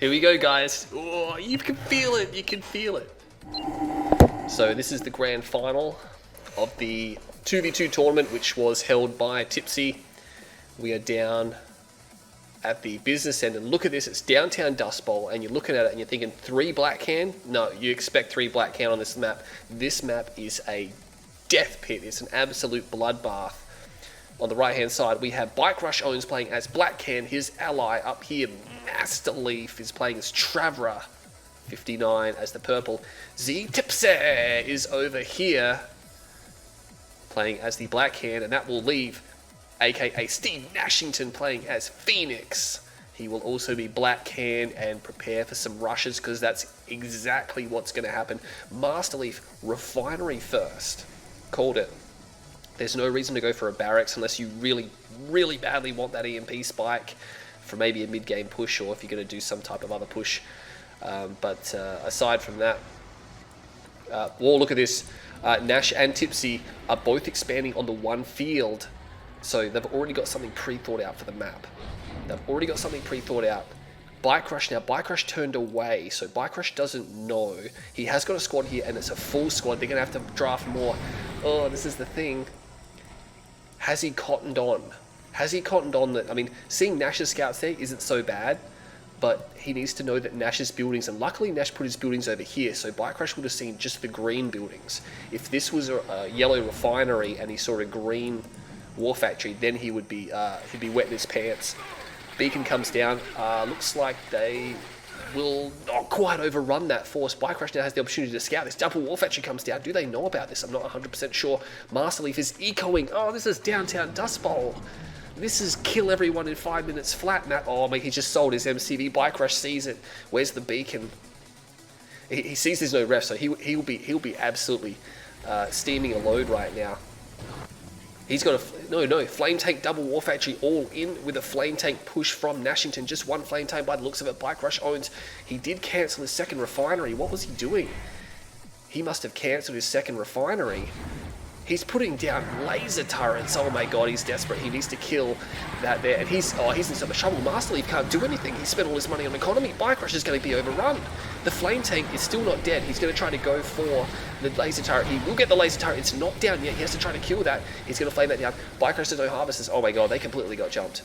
Here we go, guys. Oh, you can feel it. You can feel it. So this is the grand final of the 2v2 tournament, which was held by Tipzee. We are down at the business end, and look at this. It's downtown Dust Bowl, and you're looking at it and you're thinking 3 black can? No, you expect 3 black can on this map. This map is a death pit. It's an absolute bloodbath. On the right hand side, we have BikeRushOwnz playing as black can. His ally up here, Masterleaf, is playing as Travra 59 as the purple. Z+Tipzee is over here playing as the black can, and that will leave aka Steve Nashington playing as Phoenix. He will also be black can and prepare for some rushes, because that's exactly what's going to happen. Masterleaf refinery first. Called it. There's no reason to go for a barracks unless you really, really badly want that EMP spike for maybe a mid-game push, or if you're going to do some type of other push. But aside from that, look at this. Nash and Tipzee are both expanding on the one field. So they've already got something pre-thought out for the map. They've already got something pre-thought out. BikeRush now. BikeRush turned away, so BikeRush doesn't know. He has got a squad here, and it's a full squad. They're going to have to draft more. Oh, this is the thing. Has he cottoned on? Has he cottoned on that? I mean, seeing Nash's scouts there isn't so bad, but he needs to know that Nash's buildings, and luckily Nash put his buildings over here, so BikeRush would have seen just the green buildings. If this was a yellow refinery and he saw a green war factory, then he would be he'd be wetting his pants. Beacon comes down. Looks like they will not quite overrun that force. BikeRush now has the opportunity to scout. This double war factory comes down. Do they know about this? I'm not 100% sure. Masterleaf is ecoing. Oh, this is downtown Dust Bowl. This is kill everyone in 5 minutes flat. Now, oh mate, he just sold his MCV. BikeRush sees it. Where's the beacon? He sees there's no ref, so he'll be absolutely steaming a load right now. He's got a flame tank double war factory all in with a flame tank push from Nashington. Just one flame tank by the looks of it. BikeRushOwnz. He did cancel his second refinery. What was he doing? He must have cancelled his second refinery. He's putting down laser turrets. Oh my god, he's desperate. He needs to kill that there. And he's in so much trouble. Masterleaf can't do anything. He spent all his money on economy. BikeRush is going to be overrun. The flame tank is still not dead. He's going to try to go for the laser turret. He will get the laser turret. It's not down yet. He has to try to kill that. He's going to flame that down. BikeRush has no harvesters. Oh my god, they completely got jumped.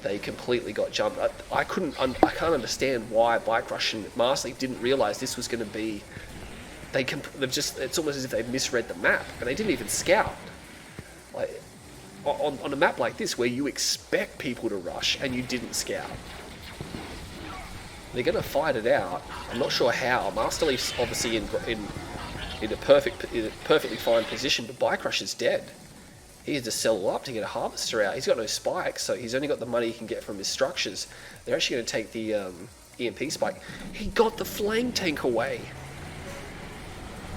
They completely got jumped. I can't understand why BikeRush and Masterleaf didn't realize this was going to be. It's almost as if they've misread the map, and they didn't even scout. Like, on a map like this, where you expect people to rush, and you didn't scout. They're going to fight it out. I'm not sure how. Masterleaf's obviously in a perfectly fine position, but BikeRush is dead. He had to sell up to get a harvester out. He's got no spikes, so he's only got the money he can get from his structures. They're actually going to take the EMP spike. He got the flame tank away.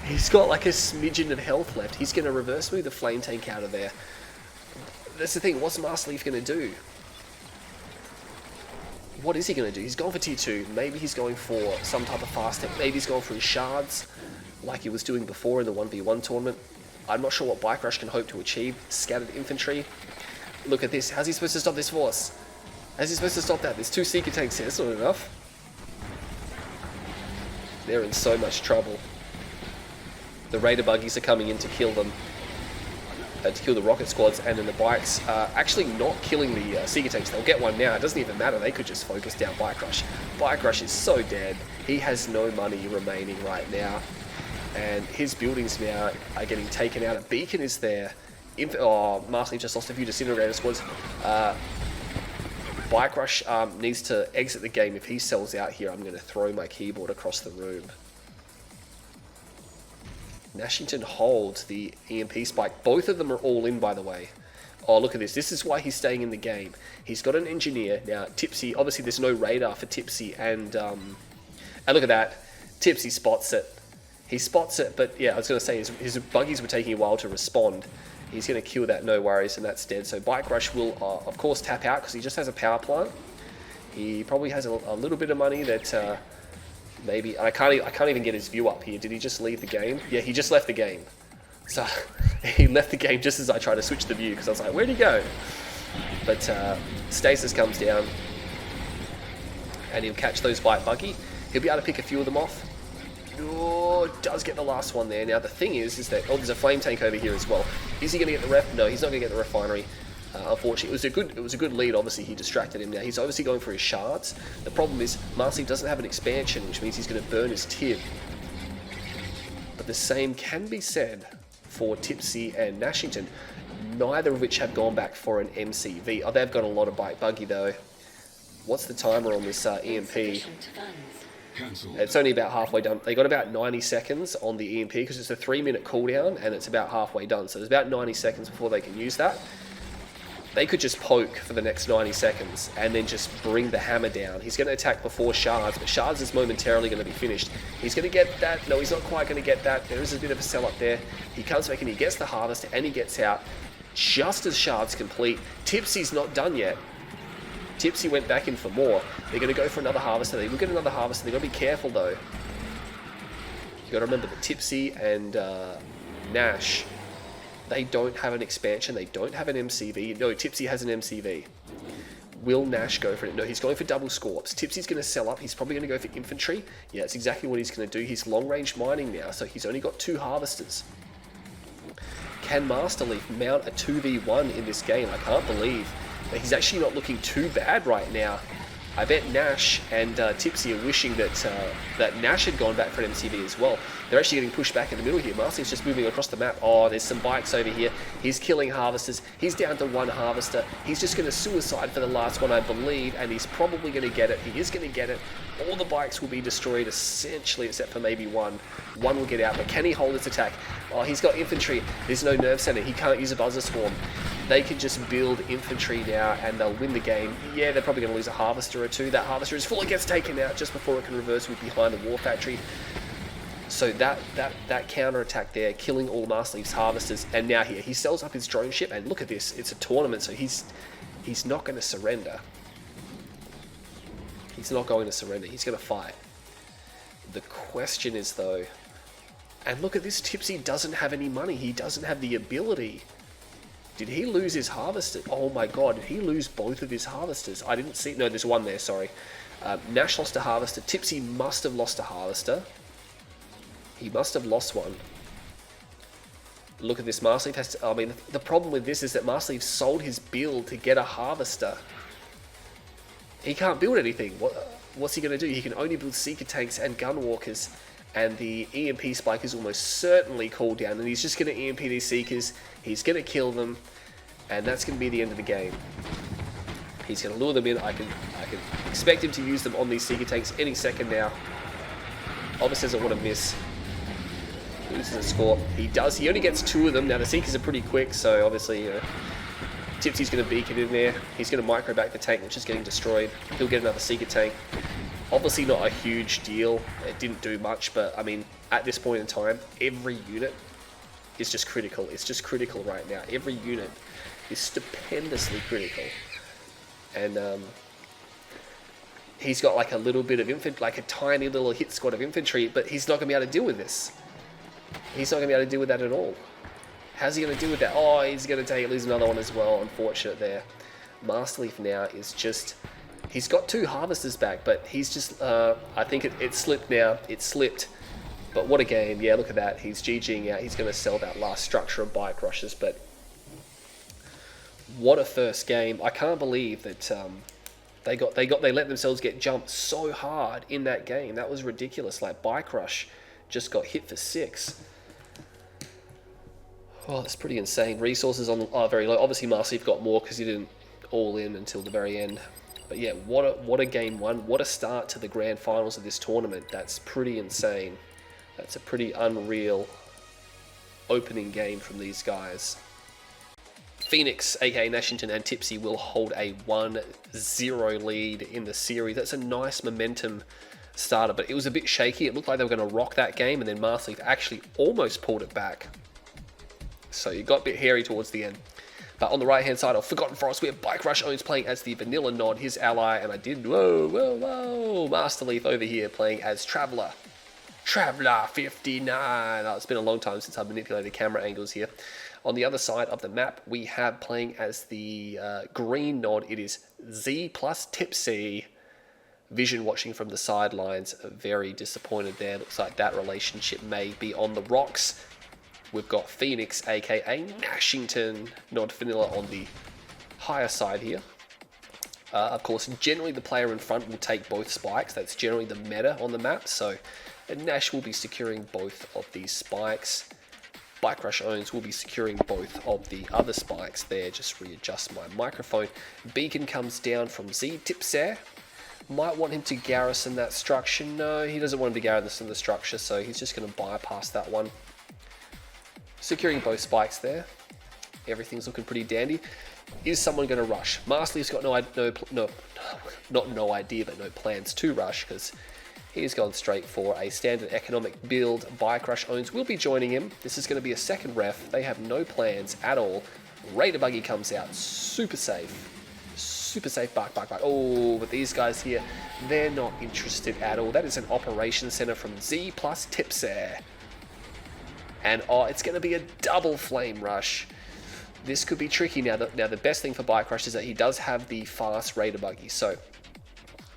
He's got like a smidgen of health left. He's going to reverse move the flame tank out of there. That's the thing. What's Masterleaf going to do? What is he going to do? He's going for tier 2. Maybe he's going for some type of fast tech. Maybe he's going for his shards like he was doing before in the 1v1 tournament. I'm not sure what BikeRush can hope to achieve. Scattered infantry. Look at this. How's he supposed to stop this force? How's he supposed to stop that? There's 2 seeker tanks here. That's not enough. They're in so much trouble. The raider buggies are coming in to kill them, to kill the rocket squads, and then the bikes are actually not killing the seeker tanks. They'll get one now. It doesn't even matter. They could just focus down BikeRush. BikeRush is so dead. He has no money remaining right now, and his buildings now are getting taken out. A beacon is there. Masterleaf just lost a few disintegrator squads. BikeRush needs to exit the game. If he sells out here, I'm going to throw my keyboard across the room. Nashington holds the EMP spike. Both of them are all in, by the way. Oh, look at this. This is why he's staying in the game. He's got an engineer. Now, Tipzee, obviously there's no radar for Tipzee, and look at that. Tipzee spots it. He spots it, but yeah, I was going to say his buggies were taking a while to respond. He's going to kill that, no worries, and that's dead. So BikeRush will, of course, tap out because he just has a power plant. He probably has a little bit of money that... maybe I can't even get his view up here. Did he just leave the game? Yeah, he just left the game. So he left the game just as I tried to switch the view because I was like, where'd he go? But Stasis comes down. and he'll catch those bike buggy. He'll be able to pick a few of them off. Oh, does get the last one there. Now the thing is that, oh, there's a flame tank over here as well. Is he going to get the ref? No, he's not going to get the refinery. Unfortunately, it was a good lead. Obviously, he distracted him. Now he's obviously going for his shards. The problem is Masterleaf doesn't have an expansion, which means he's going to burn his tib. But the same can be said for Tipzee and Nashington, neither of which have gone back for an MCV. Oh, they've got a lot of bike buggy though. What's the timer on this EMP? It's only about halfway done. They got about 90 seconds on the EMP because it's a 3-minute cooldown and it's about halfway done. So there's about 90 seconds before they can use that. They could just poke for the next 90 seconds and then just bring the hammer down. He's going to attack before Shards, but Shards is momentarily going to be finished. He's going to get that. No, he's not quite going to get that. There is a bit of a sell up there. He comes back and he gets the harvester and he gets out just as Shards complete. Tipzee's not done yet. Tipzee went back in for more. They're going to go for another harvester. They will get another harvester. They've got to be careful though. You've got to remember that Tipzee and Nash, they don't have an expansion. They don't have an MCV. No, Tipzee has an MCV. Will Nash go for it? No, he's going for double scorps. Tipzee's going to sell up. He's probably going to go for infantry. Yeah, that's exactly what he's going to do. He's long-range mining now, so he's only got 2 harvesters. Can Masterleaf mount a 2v1 in this game? I can't believe that he's actually not looking too bad right now. I bet Nash and Tipzee are wishing that that Nash had gone back for an MCV as well. They're actually getting pushed back in the middle here. Masterleaf's just moving across the map. Oh, there's some bikes over here. He's killing harvesters. He's down to 1 harvester. He's just going to suicide for the last one, I believe, and he's probably going to get it. He is going to get it. All the bikes will be destroyed, essentially, except for maybe one. One will get out, but can he hold his attack? Oh, he's got infantry. There's no nerve center. He can't use a buzzer swarm. They can just build infantry now and they'll win the game. Yeah, they're probably going to lose a harvester or 2. That harvester is full. It gets taken out just before it can reverse with behind the war factory. So that counter attack there, killing all Masterleaf's harvesters. And now here, he sells up his drone ship. And look at this. It's a tournament, so he's not going to surrender. He's not going to surrender. He's going to fight. The question is, though, and look at this, Tipzee doesn't have any money. He doesn't have the ability. Did he lose his harvester? Oh my god, did he lose both of his harvesters? I didn't see. No, there's one there, sorry. Nash lost a harvester. Tipzee must have lost a harvester. He must have lost one. Look at this. Masterleaf has to... I mean, the problem with this is that Masterleaf sold his build to get a harvester. He can't build anything. What's he going to do? He can only build Seeker tanks and gunwalkers. And the EMP spike is almost certainly cooled down. And he's just going to EMP these Seekers. He's going to kill them. And that's going to be the end of the game. He's going to lure them in. I can expect him to use them on these Seeker tanks any second now. Obviously doesn't want to miss. Loses a score. He does. He only gets 2 of them. Now the Seekers are pretty quick. So obviously, you know, Tipzee's going to beacon in there. He's going to micro back the tank, which is getting destroyed. He'll get another Seeker tank. Obviously not a huge deal. It didn't do much, but I mean, at this point in time, every unit is just critical. It's just critical right now. Every unit is stupendously critical. And he's got like a little bit of infantry, like a tiny little hit squad of infantry, but he's not going to be able to deal with this. He's not going to be able to deal with that at all. How's he going to deal with that? Oh, he's going to lose another one as well. Unfortunate there. Masterleaf now is just... He's got 2 harvesters back, but he's just... I think it slipped now. It slipped. But what a game. Yeah, look at that. He's GGing out. He's going to sell that last structure of bike rushes, but... What a first game. I can't believe that they let themselves get jumped so hard in that game. That was ridiculous. Like, Bike Rush just got hit for 6. Oh, that's pretty insane. Resources on very low. Obviously, Masterleaf got more because he didn't all in until the very end. But yeah, what a game 1. What a start to the grand finals of this tournament. That's pretty insane. That's a pretty unreal opening game from these guys. Phoenix, aka Nashington, and Tipzee will hold a 1-0 lead in the series. That's a nice momentum starter, but it was a bit shaky. It looked like they were going to rock that game, and then Masterleaf actually almost pulled it back. So it got a bit hairy towards the end. But on the right-hand side of Forgotten Forest, we have BikeRushOwnz playing as the Vanilla Nod, his ally, and I did, whoa, Masterleaf over here playing as Traveller. Traveller 59. Oh, it's been a long time since I've manipulated camera angles here. On the other side of the map, we have playing as the green Nod, it is z+Tipzee. Vision watching from the sidelines, very disappointed there. Looks like that relationship may be on the rocks. We've got Phoenix, aka Nashington, not vanilla on the higher side here. Of course, generally the player in front will take both spikes. That's generally the meta on the map. So Nash will be securing both of these spikes. BikeRushOwnz will be securing both of the other spikes there. Just readjust my microphone. Beacon comes down from z+Tipzee. Might want him to garrison that structure. No, he doesn't want him to garrison the structure, so he's just going to bypass that one. Securing both spikes there. Everything's looking pretty dandy. Is someone going to rush? Masterleaf's got no idea, but no plans to rush, because he's gone straight for a standard economic build. BikeRushOwnz will be joining him. This is going to be a second ref. They have no plans at all. Raider buggy comes out. Super safe. Super safe. Bike. Oh, but these guys here, they're not interested at all. That is an operations center from z+Tipzee. And oh, it's going to be a double flame rush. This could be tricky now. Now the best thing for BikeRush is that he does have the fast Raider buggy, so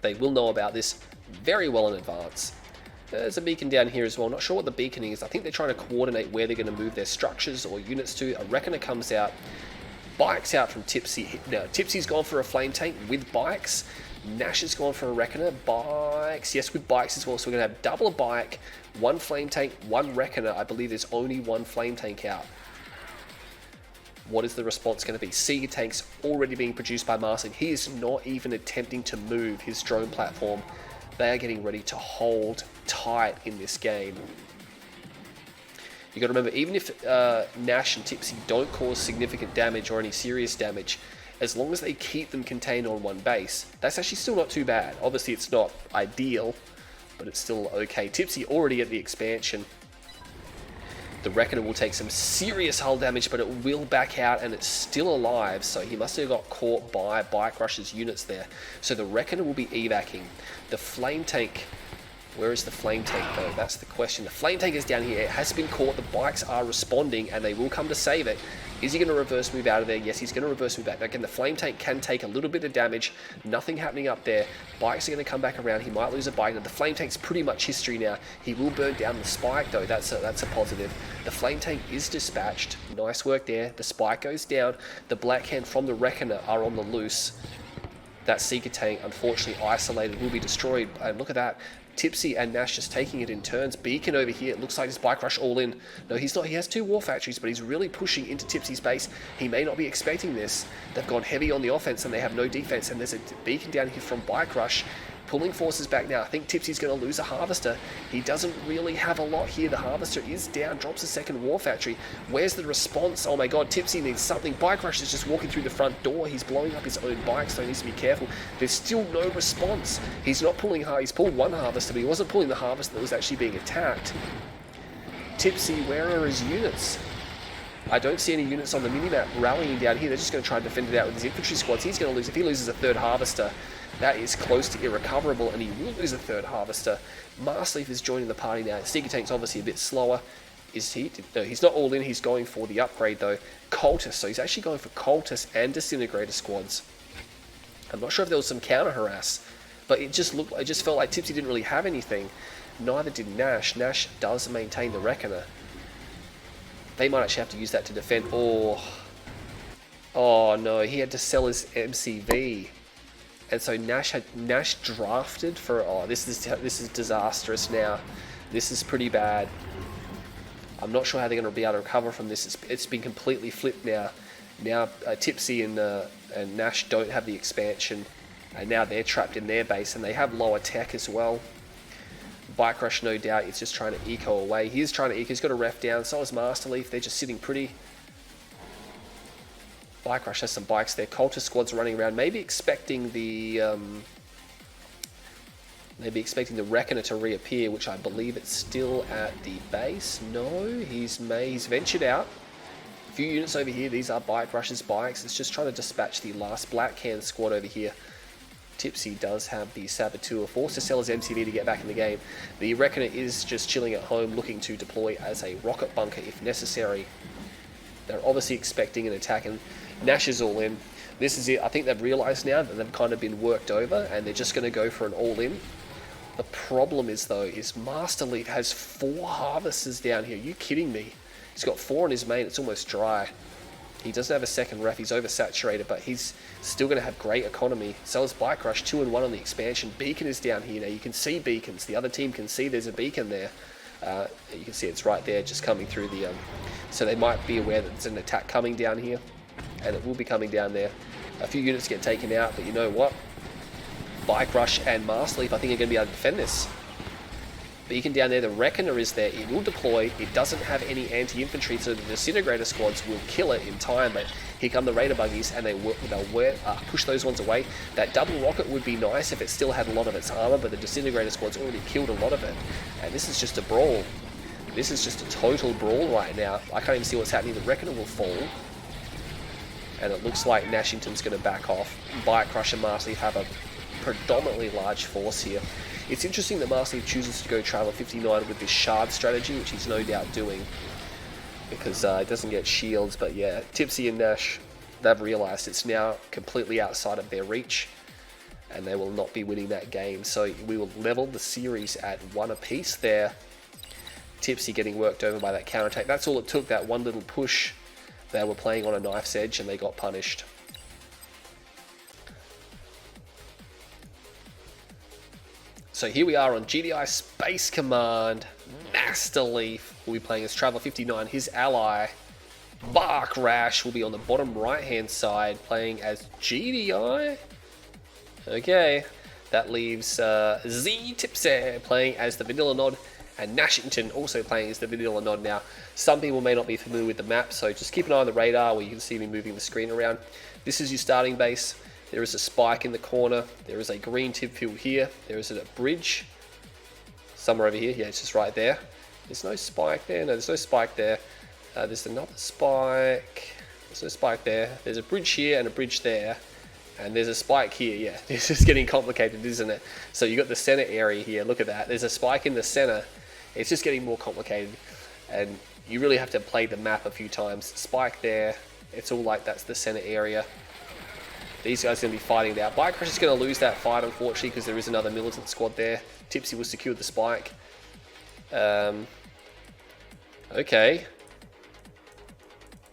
they will know about this very well in advance. There's a beacon down here as well. Not sure what the beaconing is. I think they're trying to coordinate where they're going to move their structures or units to. A Reckoner comes out. Bikes out from Tipzee. Now Tipzee's gone for a flame tank with bikes. Nash has gone for a Reckoner. Bikes, yes, with bikes as well. So we're going to have double a bike, one flame tank, one Reckoner. I believe there's only one flame tank out. What is the response going to be? Seeger tanks already being produced by Masterleaf. He is not even attempting to move his drone platform. They are getting ready to hold tight in this game. You got to remember, even if Nash and Tipzee don't cause significant damage or any serious damage, as long as they keep them contained on one base, that's actually still not too bad. Obviously, it's not ideal, but it's still okay. Tipzee already at the expansion. The Reckoner will take some serious hull damage, but it will back out, and it's still alive, so he must have got caught by BikeRush's units there. So the Reckoner will be evacing. The flame tank, where is the flame tank though? That's the question. The flame tank is down here. It has been caught. The bikes are responding, and they will come to save it. Is he going to reverse move out of there? Yes, he's going to reverse move back. Again, the flame tank can take a little bit of damage. Nothing happening up there. Bikes are going to come back around. He might lose a bike. The flame tank's pretty much history now. He will burn down the spike though. That's a positive. The flame tank is dispatched. Nice work there. The spike goes down. The black hand from the Reckoner are on the loose. That Seeker tank, unfortunately isolated, will be destroyed. And look at that. Tipzee and Nash just taking it in turns. Beacon over here, it looks like it's BikeRush all in. No, he's not. He has two war factories, but he's really pushing into Tipzee's base. He may not be expecting this. They've gone heavy on the offense and they have no defense. And there's a beacon down here from BikeRush, pulling forces back now. I think Tipzee's going to lose a Harvester. He doesn't really have a lot here. The Harvester is down, drops a second war factory. Where's the response? Oh my god, Tipzee needs something. BikeRush is just walking through the front door. He's blowing up his own bike, so he needs to be careful. There's still no response. He's not pulling hard. He's pulled one Harvester, but he wasn't pulling the Harvester that was actually being attacked. Tipzee, where are his units? I don't see any units on the minimap rallying down here. They're just going to try and defend it out with his infantry squads. He's going to lose. If he loses a third Harvester, that is close to irrecoverable, and he will lose a third Harvester. Masterleaf is joining the party now. Seeker tank's obviously a bit slower. Is he? No, he's not all in. He's going for the upgrade though. Cultist. So he's actually going for Cultist and Disintegrator squads. I'm not sure if there was some counter harass, but it just felt like Tipzee didn't really have anything. Neither did Nash. Nash does maintain the Reckoner. They might actually have to use that to defend. Oh no, he had to sell his MCV. And so Nash drafted for, this is disastrous now. This is pretty bad. I'm not sure how they're going to be able to recover from this. It's been completely flipped now. Now Tipzee and Nash don't have the expansion, and now they're trapped in their base, and they have lower tech as well. BikeRush, no doubt, is just trying to eco away. He is trying to eco. He's got a ref down. So is Masterleaf. They're just sitting pretty. BikeRush has some bikes there. Cultist squad's running around, maybe expecting the Reckoner to reappear, which I believe it's still at the base. No, he's ventured out. A few units over here. These are BikeRush's bikes. It's just trying to dispatch the last black hand squad over here. Tipzee does have the Saboteur, forced to sell his MCV to get back in the game. The Reckoner is just chilling at home, looking to deploy as a rocket bunker if necessary. They're obviously expecting an attack, and Nash is all in. This is it. I think they've realised now that they've kind of been worked over and they're just going to go for an all-in. The problem is, though, is Masterleaf has 4 harvesters down here. Are you kidding me? He's got 4 on his main. It's almost dry. He doesn't have a second ref. He's oversaturated, but he's still going to have great economy. So is BikeRush, 2 and 1 on the expansion. Beacon is down here now. You can see beacons. The other team can see there's a beacon there. You can see it's right there, just coming through the... so they might be aware that there's an attack coming down here, and it will be coming down there. A few units get taken out, but you know what? BikeRush and Masterleaf, I think, are going to be able to defend this. Beacon down there, the Reckoner is there, it will deploy, it doesn't have any anti-infantry, so the Disintegrator squads will kill it in time, but here come the Raider buggies, and they'll push those ones away. That double rocket would be nice if it still had a lot of its armor, but the Disintegrator squad's already killed a lot of it, and this is just a brawl. This is just a total brawl right now. I can't even see what's happening. The Reckoner will fall, and it looks like Nashington's going to back off. BikeRush and Masterleaf have a predominantly large force here. It's interesting that Masterleaf chooses to go Traveler 59 with this shard strategy, which he's no doubt doing, because it doesn't get shields. But yeah, Tipzee and Nash, they've realised it's now completely outside of their reach, and they will not be winning that game. So we will level the series at 1 apiece there. Tipzee getting worked over by that counterattack. That's all it took, that one little push. They were playing on a knife's edge and they got punished. So here we are on GDI Space Command. Masterleaf will be playing as Traveler 59. His ally, BikeRush, will be on the bottom right-hand side playing as GDI. Okay, that leaves z+Tipzee playing as the Vanilla Nod, and Nashington also playing as the Vanilla Nod. Now, some people may not be familiar with the map, so just keep an eye on the radar where you can see me moving the screen around. This is your starting base. There is a spike in the corner. There is a green tip field here. There is a bridge somewhere over here. Yeah, it's just right there. There's no spike there. No, there's no spike there. There's another spike. There's no spike there. There's a bridge here and a bridge there. And there's a spike here. Yeah, this is getting complicated, isn't it? So you got the center area here. Look at that. There's a spike in the center. It's just getting more complicated. And you really have to play the map a few times. Spike there. It's all like that's the center area. These guys are going to be fighting it out. BikeRush is going to lose that fight, unfortunately, because there is another militant squad there. Tipzee will secure the spike. Okay.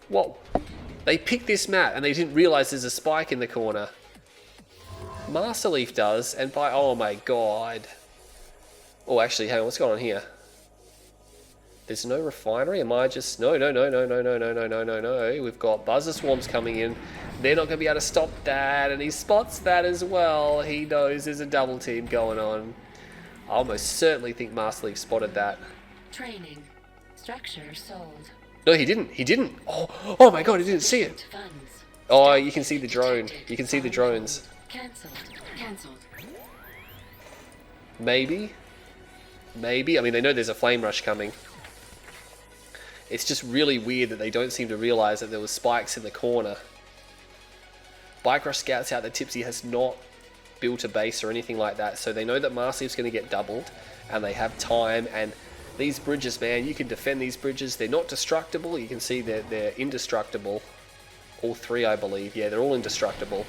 Whoa. They picked this map and they didn't realize there's a spike in the corner. Masterleaf does, and oh my god. Oh, actually, hang on, what's going on here? There's no refinery? Am I just... No. We've got buzzer swarms coming in. They're not going to be able to stop that, and he spots that as well. He knows there's a double team going on. I almost certainly think Masterleaf spotted that. Training. Structure sold. No, he didn't. He didn't. Oh my god, he didn't see it. Oh, you can see the drone. You can see the drones. Cancelled. Maybe. I mean, they know there's a flame rush coming. It's just really weird that they don't seem to realize that there was spikes in the corner. BikeRush scouts out that Tipzee has not built a base or anything like that, so they know that Masterleaf's going to get doubled, and they have time. And these bridges, man, you can defend these bridges. They're not destructible. You can see they're indestructible. All 3, I believe. Yeah, they're all indestructible.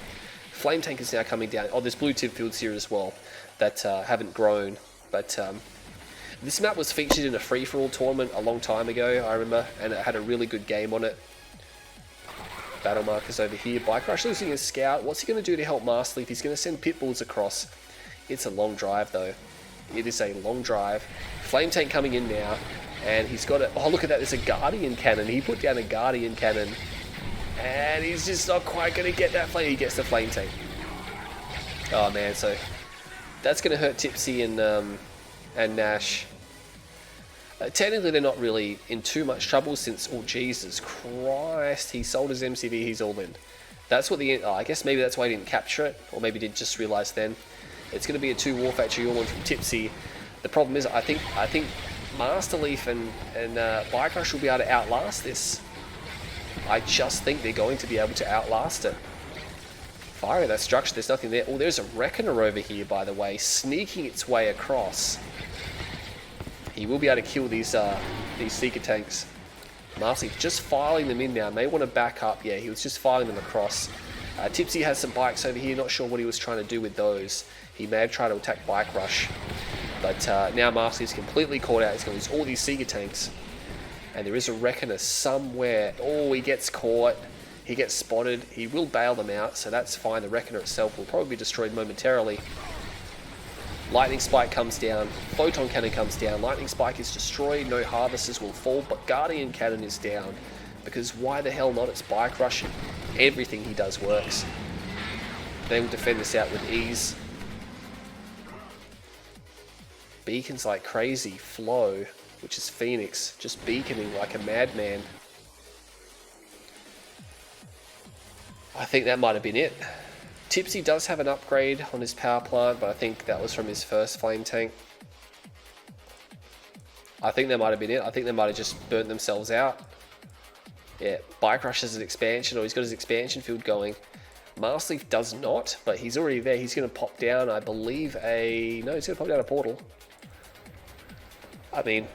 Flame tank is now coming down. Oh, there's blue tip fields here as well that haven't grown, but this map was featured in a free-for-all tournament a long time ago, I remember, and it had a really good game on it. Battle markers over here. BikeRush losing his scout. What's he going to do to help Masterleaf? He's going to send pitbulls across. It's a long drive, though. It is a long drive. Flame tank coming in now, and he's got a... Oh, look at that. There's a Guardian cannon. He put down a Guardian cannon, and he's just not quite going to get that flame. He gets the flame tank. Oh, man. So that's going to hurt Tipzee and Nash. Technically, they're not really in too much trouble since, oh, Jesus Christ, he sold his MCV, he's all in. That's what I guess maybe that's why he didn't capture it, or maybe did just realize then. It's going to be a 2 War Factory all in from Tipzee. The problem is, I think Masterleaf and BikeRush will be able to outlast this. I just think they're going to be able to outlast it. Fire that structure, there's nothing there. Oh, there's a Reckoner over here, by the way, sneaking its way across. He will be able to kill these Seeker tanks. Masterleaf just filing them in now. May want to back up. Yeah, he was just filing them across. Tipzee has some bikes over here, not sure what he was trying to do with those. He may have tried to attack Bike Rush, but now Masterleaf's completely caught out. He's going to lose all these Seeger tanks. And there is a Reckoner somewhere. Oh, he gets caught. He gets spotted. He will bail them out, so that's fine. The Reckoner itself will probably be destroyed momentarily. Lightning Spike comes down. Photon Cannon comes down. Lightning Spike is destroyed. No Harvesters will fall, but Guardian Cannon is down. Because why the hell not? It's Bike Rush. Everything he does works. They will defend this out with ease. Beacons like crazy. Flow, which is Phoenix, just beaconing like a madman. I think that might have been it. Tipzee does have an upgrade on his power plant, but I think that was from his first flame tank. I think that might have been it. I think they might have just burnt themselves out. Yeah, Bike Rush has an expansion, or he's got his expansion field going. Masterleaf does not, but he's already there. He's going to pop down, I believe, no, he's going to pop down a portal. I mean,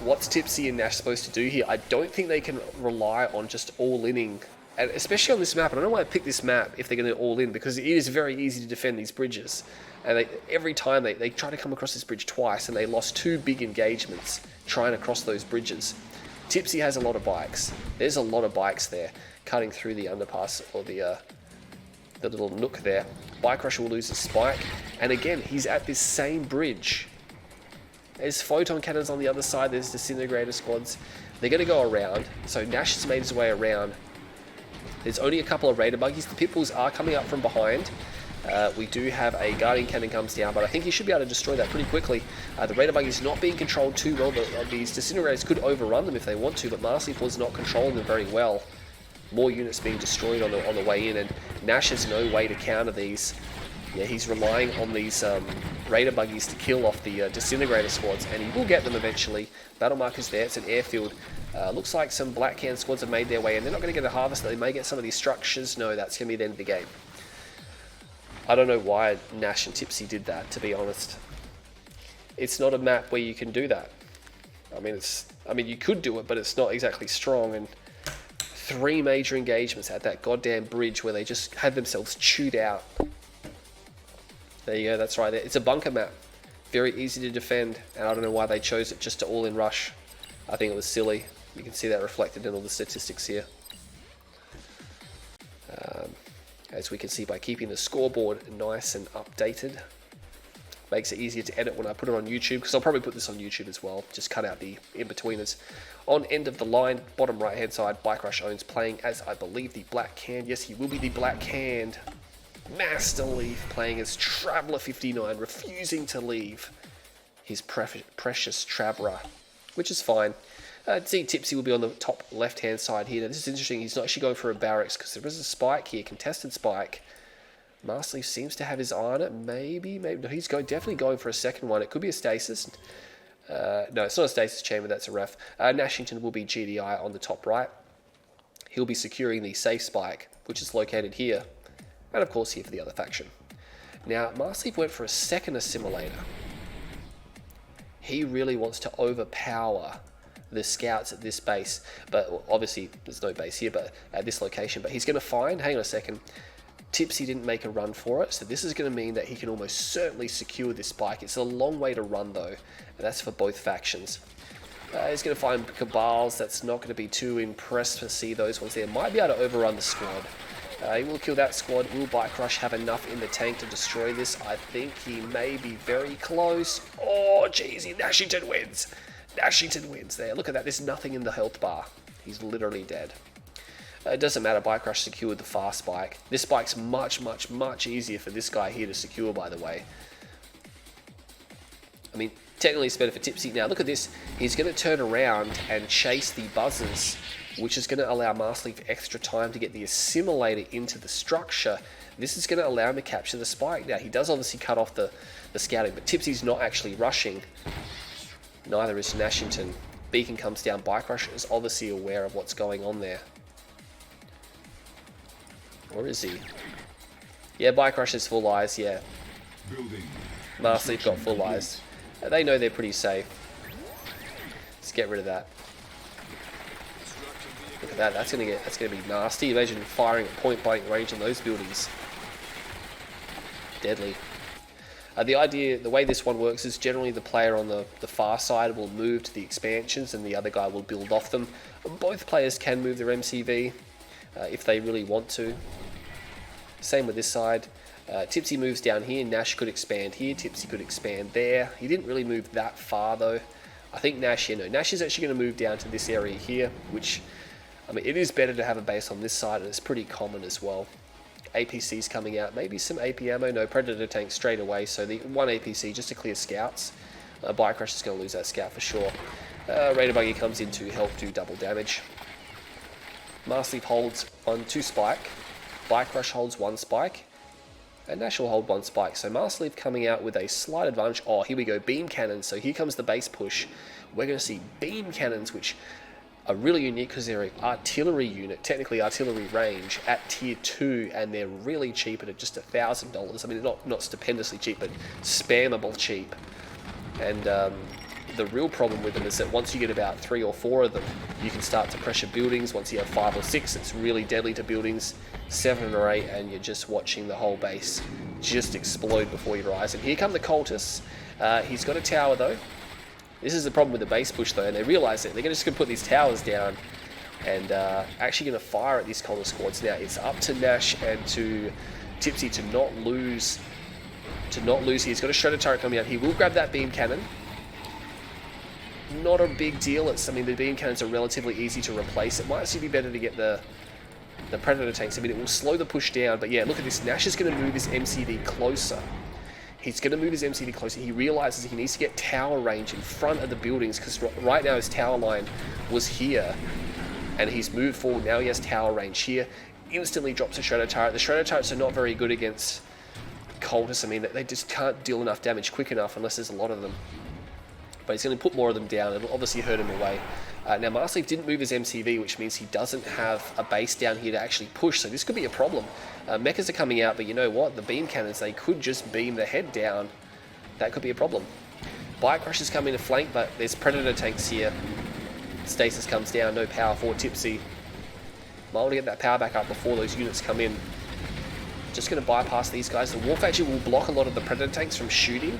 what's Tipzee and Nash supposed to do here? I don't think they can rely on just all-inning, and especially on this map. I don't know why I picked this map if they're going to all-in, because it is very easy to defend these bridges. And every time they try to come across this bridge twice, and they lost 2 big engagements trying to cross those bridges. Tipzee has a lot of bikes. There's a lot of bikes there, cutting through the underpass, or the little nook there. Bike Rush will lose his spike, and again, he's at this same bridge. There's Photon Cannons on the other side, there's Disintegrator Squads. They're going to go around, so Nash has made his way around. There's only a couple of Raider Buggies. The Pitbulls are coming up from behind. We do have a Guardian Cannon comes down, but I think he should be able to destroy that pretty quickly. The Raider Buggies not being controlled too well. These Disintegrators could overrun them if they want to, but Masterleaf was not controlling them very well. More units being destroyed on the way in, and Nash has no way to counter these. Yeah, he's relying on these Raider Buggies to kill off the Disintegrator Squads, and he will get them eventually. Battle marker's there, it's an airfield. Looks like some Black Can Squads have made their way in. They're not going to get a harvest, they may get some of these structures. No, that's going to be the end of the game. I don't know why Nash and Tipzee did that, to be honest. It's not a map where you can do that. I mean, you could do it, but it's not exactly strong. And 3 major engagements at that goddamn bridge where they just had themselves chewed out. There you go, that's right there. It's a bunker map. Very easy to defend, and I don't know why they chose it just to all-in rush. I think it was silly. You can see that reflected in all the statistics here. As we can see by keeping the scoreboard nice and updated. Makes it easier to edit when I put it on YouTube, because I'll probably put this on YouTube as well. Just cut out the in-betweeners. On end of the line, bottom right-hand side, BikeRushOwnz playing as, I believe, the Black Can. Yes, he will be the Black Canned. Masterleaf playing as Traveller59, refusing to leave his precious Traveller, which is fine. Z+Tipzee will be on the top left-hand side here. Now, this is interesting. He's not actually going for a barracks because there is a spike here, contested spike. Masterleaf seems to have his eye on it. Maybe. No, he's definitely going for a second one. It could be a stasis. No, it's not a stasis chamber. That's a ref. Nashington will be GDI on the top right. He'll be securing the safe spike, which is located here. And, of course, here for the other faction. Now, Masterleaf went for a second assimilator. He really wants to overpower the scouts at this base, but obviously there's no base here, but at this location. But he's going to find, hang on a second, Tipzee didn't make a run for it, so this is going to mean that he can almost certainly secure this spike. It's a long way to run though, and that's for both factions. He's going to find Cabals. That's not going to be too impressed to see those ones there. Might be able to overrun the squad. He will kill that squad. Will Bike Rush have enough in the tank to destroy this? I think he may be very close. Oh, jeez, Nashington wins. Nashington wins there. Look at that. There's nothing in the health bar. He's literally dead. It doesn't matter. Bike Rush secured the fast bike. This bike's much, much, much easier for this guy here to secure, by the way. I mean, technically it's better for Tipzee. Now, look at this. He's going to turn around and chase the buzzers, which is going to allow Masterleaf extra time to get the assimilator into the structure. This is going to allow him to capture the spike. Now, he does obviously cut off the scouting, but Tipzee's not actually rushing. Neither is Nashington. Beacon comes down. Bike Rush is obviously aware of what's going on there. Or is he? Yeah, Bike Rush has full eyes, yeah. Masterleaf got full eyes. They know they're pretty safe. Let's get rid of that. Look at that. That's gonna be nasty. Imagine firing at point blank range on those buildings. Deadly. The way this one works is generally the player on the far side will move to the expansions and the other guy will build off them. Both players can move their MCV if they really want to. Same with this side. Tipzee moves down here, Nash could expand here, Tipzee could expand there. He didn't really move that far though. I think Nash, Nash is actually going to move down to this area here, which, I mean, it is better to have a base on this side and it's pretty common as well. APCs coming out, maybe some AP ammo, no Predator tank straight away, so the one APC just to clear scouts. BikeRush is going to lose that scout for sure. Raider Buggy comes in to help do double damage. Masterleaf holds 2 spike, BikeRush holds 1 spike, and Nash will hold 1 spike. So Masterleaf coming out with a slight advantage. Oh, here we go, beam cannons. So here comes the base push. We're going to see beam cannons, which are really unique because they're an artillery unit, technically artillery range, at tier 2, and they're really cheap at just $1,000. I mean, not stupendously cheap, but spammable cheap. And the real problem with them is that once you get about 3 or 4 of them, you can start to pressure buildings. Once you have 5 or 6, it's really deadly to buildings. 7 or 8, and you're just watching the whole base just explode before your eyes. And here come the cultists. He's got a tower though. This is the problem with the base push though, and they realise it. They're just going to put these towers down and actually going to fire at these cultist squads. Now it's up to Nash and to Tipzee to not lose. He's got a shredder turret coming out. He will grab that beam cannon. Not a big deal. I mean, the beam cannons are relatively easy to replace. It might actually be better to get the Predator tanks. I mean, it will slow the push down, but yeah, look at this. Nash is going to move his MCV closer. He's going to move his MCV closer. He realizes he needs to get tower range in front of the buildings because right now his tower line was here and he's moved forward. Now he has tower range here. Instantly drops a shredder turret. The shredder turrets are not very good against cultists. I mean, they just can't deal enough damage quick enough unless there's a lot of them. But he's going to put more of them down. It'll obviously hurt him away. Now, Masterleaf didn't move his MCV, which means he doesn't have a base down here to actually push, so this could be a problem. Mechas are coming out, but you know what? The beam cannons, they could just beam the head down. That could be a problem. BikeRush is coming to flank, but there's Predator tanks here. Stasis comes down, no power for Tipzee. Might want to get that power back up before those units come in. Just going to bypass these guys. The Wolf actually will block a lot of the Predator tanks from shooting.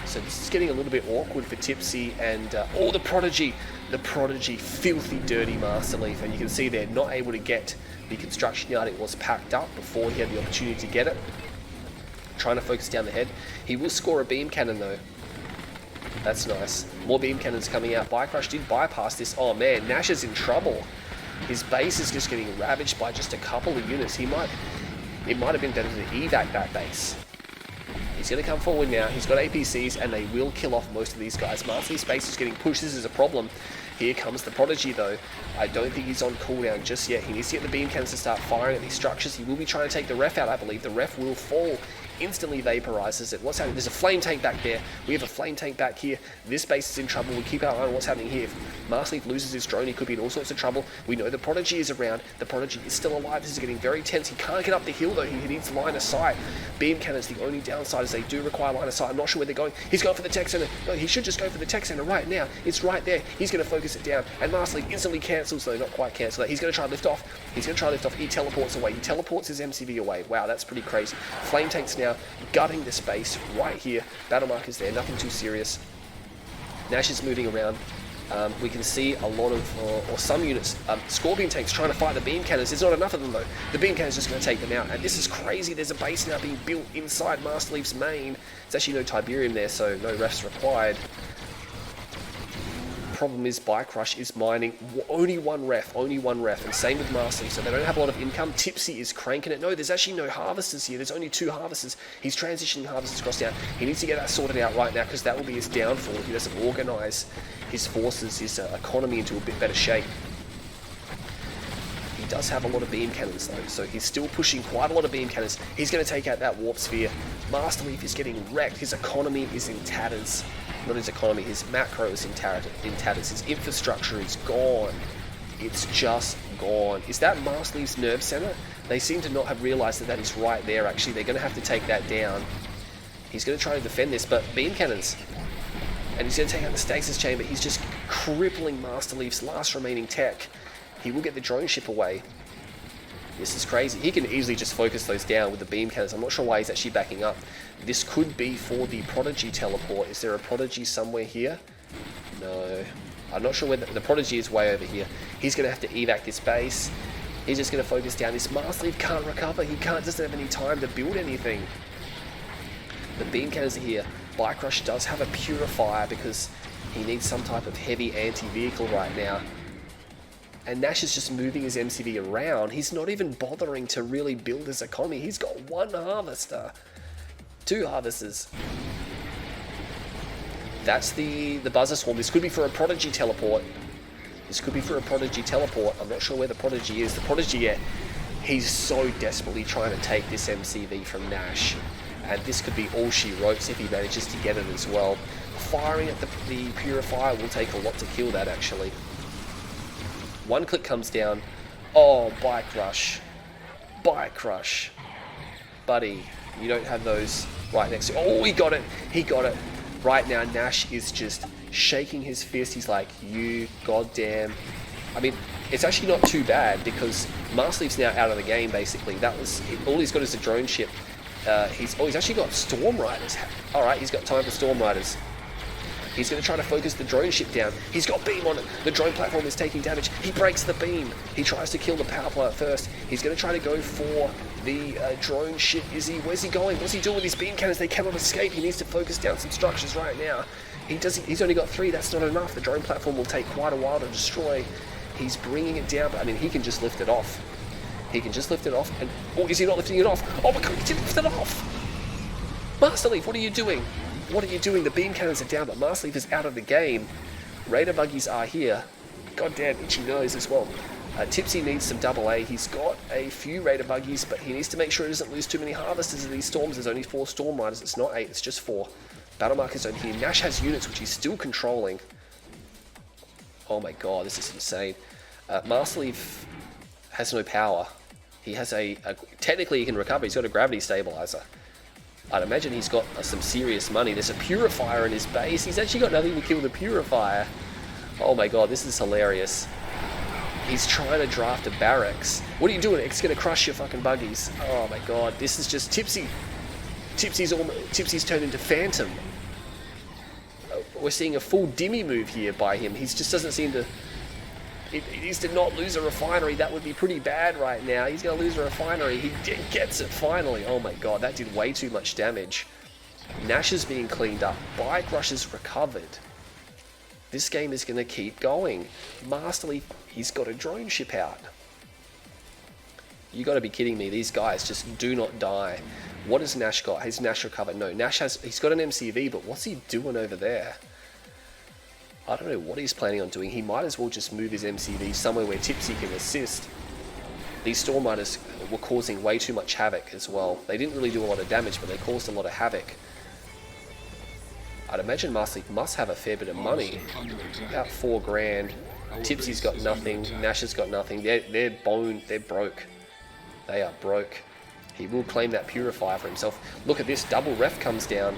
So this is getting a little bit awkward for Tipzee and, oh, the Prodigy, filthy, dirty Masterleaf. And you can see they're not able to get the construction yard. It was packed up before he had the opportunity to get it. Trying to focus down the head. He will score a beam cannon though. That's nice. More beam cannons coming out. BikeRush did bypass this. Oh man, Nash is in trouble. His base is just getting ravaged by just a couple of units. It might have been better to evac that base. He's going to come forward now. He's got APCs and they will kill off most of these guys. Masterleaf's base is getting pushed. This is a problem. Here comes the Prodigy though. I don't think he's on cooldown just yet. He needs to get the beam cannons to start firing at these structures. He will be trying to take the ref out, I believe. The ref will fall. Instantly vaporizes it. What's happening? There's a flame tank back there. We have a flame tank back here. This base is in trouble. We keep our eye on what's happening here. If Masterleaf loses his drone, he could be in all sorts of trouble. We know the Prodigy is around. The Prodigy is still alive. This is getting very tense. He can't get up the hill though. He needs line of sight. Beam cannons, the only downside is they do require line of sight. I'm not sure where they're going. He's going for the tech center. No, he should just go for the tech center right now. It's right there. He's going to focus it down. And Masterleaf instantly cancels, though not quite cancel that. He's going to try to lift off. He teleports away. He teleports his MCV away. Wow, that's pretty crazy. Flame tanks now gutting the space right here. Battle markers there, nothing too serious. Nash is moving around. We can see a lot of, or some units, Scorpion tanks trying to fight the beam cannons. There's not enough of them though. The beam cannon's just going to take them out. And this is crazy. There's a base now being built inside Masterleaf's main. There's actually no Tiberium there, so no refs required. Problem is BikeRush is mining only one ref, and same with Masterleaf, so they don't have a lot of income. Tipzee is cranking it. No, there's actually no harvesters here. There's only 2 harvesters. He's transitioning harvesters across down. He needs to get that sorted out right now because that will be his downfall if he doesn't organize his forces, his economy into a bit better shape. He does have a lot of beam cannons though, so he's still pushing quite a lot of beam cannons. He's going to take out that warp sphere. Masterleaf is getting wrecked. His economy is in tatters. Not his economy, his macro is in tatters. His infrastructure is gone. It's just gone. Is that Masterleaf's nerve center? They seem to not have realized that is right there actually. They're going to have to take that down. He's going to try to defend this, but beam cannons. And he's going to take out the stasis chamber. He's just crippling Masterleaf's last remaining tech. He will get the drone ship away. This is crazy. He can easily just focus those down with the beam cannons. I'm not sure why he's actually backing up. This could be for the Prodigy teleport. Is there a Prodigy somewhere here? No. I'm not sure where the Prodigy is way over here. He's going to have to evac this base. He's just going to focus down. This Masterleaf can't recover. He doesn't have any time to build anything. The beam cannons are here. BikeRush does have a purifier because he needs some type of heavy anti-vehicle right now. And Nash is just moving his MCV around. He's not even bothering to really build his economy. He's got one harvester. Two harvesters. That's the buzzer swarm. This could be for a Prodigy teleport. This could be for a Prodigy teleport. I'm not sure where the Prodigy is. The Prodigy, yeah, he's so desperately trying to take this MCV from Nash. And this could be all she wrote if he manages to get it as well. Firing at the purifier will take a lot to kill that, actually. One click comes down. Oh, BikeRush. BikeRush. Buddy, you don't have those right next to... Oh, he got it. He got it. Right now, Nash is just shaking his fist. He's like, you goddamn... I mean, it's actually not too bad because Masterleaf's now out of the game, basically. That was... All he's got is a drone ship. He's actually got Storm Riders. Alright, he's got time for Storm Riders. He's going to try to focus the drone ship down. He's got beam on it. The drone platform is taking damage. He breaks the beam. He tries to kill the power plant first. He's going to try to go for the drone ship. Where's he going? What's he doing with his beam cannons? They cannot escape. He needs to focus down some structures right now. He's only got 3. That's not enough. The drone platform will take quite a while to destroy. He's bringing it down. But I mean, he can just lift it off. He can just lift it off. And oh, is he not lifting it off? Oh my god, he didn't lift it off. Masterleaf, what are you doing? What are you doing? The beam cannons are down, but Masterleaf is out of the game. Raider buggies are here. Goddamn itchy nose as well. Tipzee needs some AA. He's got a few Raider buggies, but he needs to make sure he doesn't lose too many harvesters of these storms. There's only 4 Storm Riders. It's not 8, it's just 4. Battle markers over here. Nash has units which he's still controlling. Oh my god, this is insane. Masterleaf has no power. He has technically he can recover. He's got a gravity stabilizer. I'd imagine he's got some serious money. There's a purifier in his base. He's actually got nothing to kill the purifier. Oh my god, this is hilarious. He's trying to draft a barracks. What are you doing? It's going to crush your fucking buggies. Oh my god, this is just Tipzee. Tipzee's turned into Phantom. We're seeing a full Dimmy move here by him. He just doesn't seem to... He needs to not lose a refinery. That would be pretty bad right now. He's going to lose a refinery. He gets it finally. Oh my god, that did way too much damage. Nash is being cleaned up. BikeRush is recovered. This game is going to keep going. Masterleaf, he's got a drone ship out. You got to be kidding me. These guys just do not die. What has Nash got? Has Nash recovered? No, he's got an MCV, but what's he doing over there? I don't know what he's planning on doing. He might as well just move his MCV somewhere where Tipzee can assist. These Storm Riders were causing way too much havoc as well. They didn't really do a lot of damage, but they caused a lot of havoc. I'd imagine Masterleaf must have a fair bit of money. About 4 grand. Tipzee's got nothing. Nash has got nothing. They're broke. They are broke. He will claim that purifier for himself. Look at this. Double ref comes down.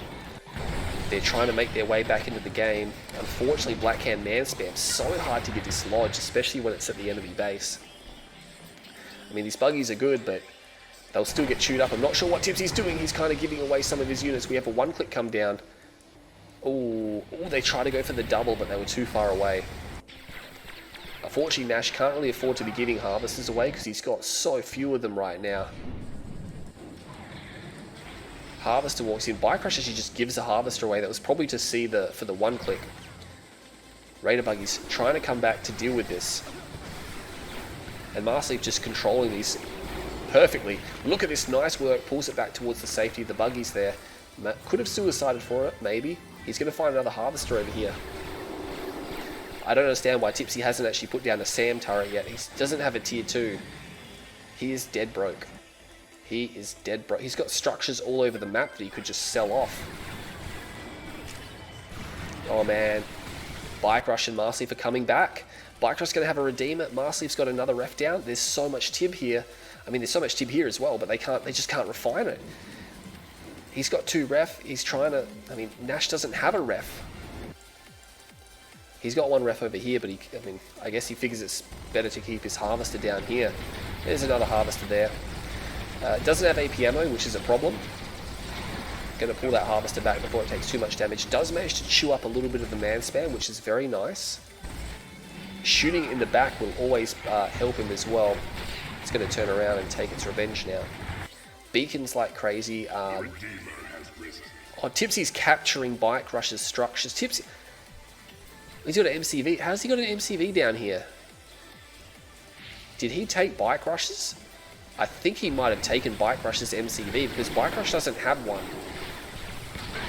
They're trying to make their way back into the game. Unfortunately, Blackhand man spam. So hard to get dislodged, especially when it's at the enemy base. I mean, these buggies are good, but they'll still get chewed up. I'm not sure what Tipzee's doing. He's kind of giving away some of his units. We have a 1-click come down. Oh, they tried to go for the double, but they were too far away. Unfortunately, Nash can't really afford to be giving harvesters away because he's got so few of them right now. Harvester walks in. BikeRush actually just gives a harvester away. That was probably to see for the 1-click. Raider buggies trying to come back to deal with this. And Masterleaf just controlling these perfectly. Look at this, nice work. Pulls it back towards the safety of the buggies there. Could have suicided for it, maybe. He's going to find another harvester over here. I don't understand why Tipzee hasn't actually put down a SAM turret yet. He doesn't have a tier 2. He is dead broke. He is dead broke. He's got structures all over the map that he could just sell off. Oh man. BikeRush and Masterleaf are coming back. BikeRush's going to have a redeemer. Masterleaf's got another ref down. There's so much tib here. I mean, there's so much tib here as well, but they just can't refine it. He's got 2 ref. He's trying to... I mean, Nash doesn't have a ref. He's got one ref over here, but I guess he figures it's better to keep his harvester down here. There's another harvester there. It doesn't have AP ammo, which is a problem. Going to pull that harvester back before it takes too much damage. Does manage to chew up a little bit of the man spam, which is very nice. Shooting in the back will always help him as well. It's going to turn around and take its revenge now. Beacons like crazy. Tipzee's capturing bike rushes structures. Tipzee, he's got an MCV. How's he got an MCV down here? Did he take bike rushes? I think he might have taken bike rushes MCV because bike rush doesn't have one.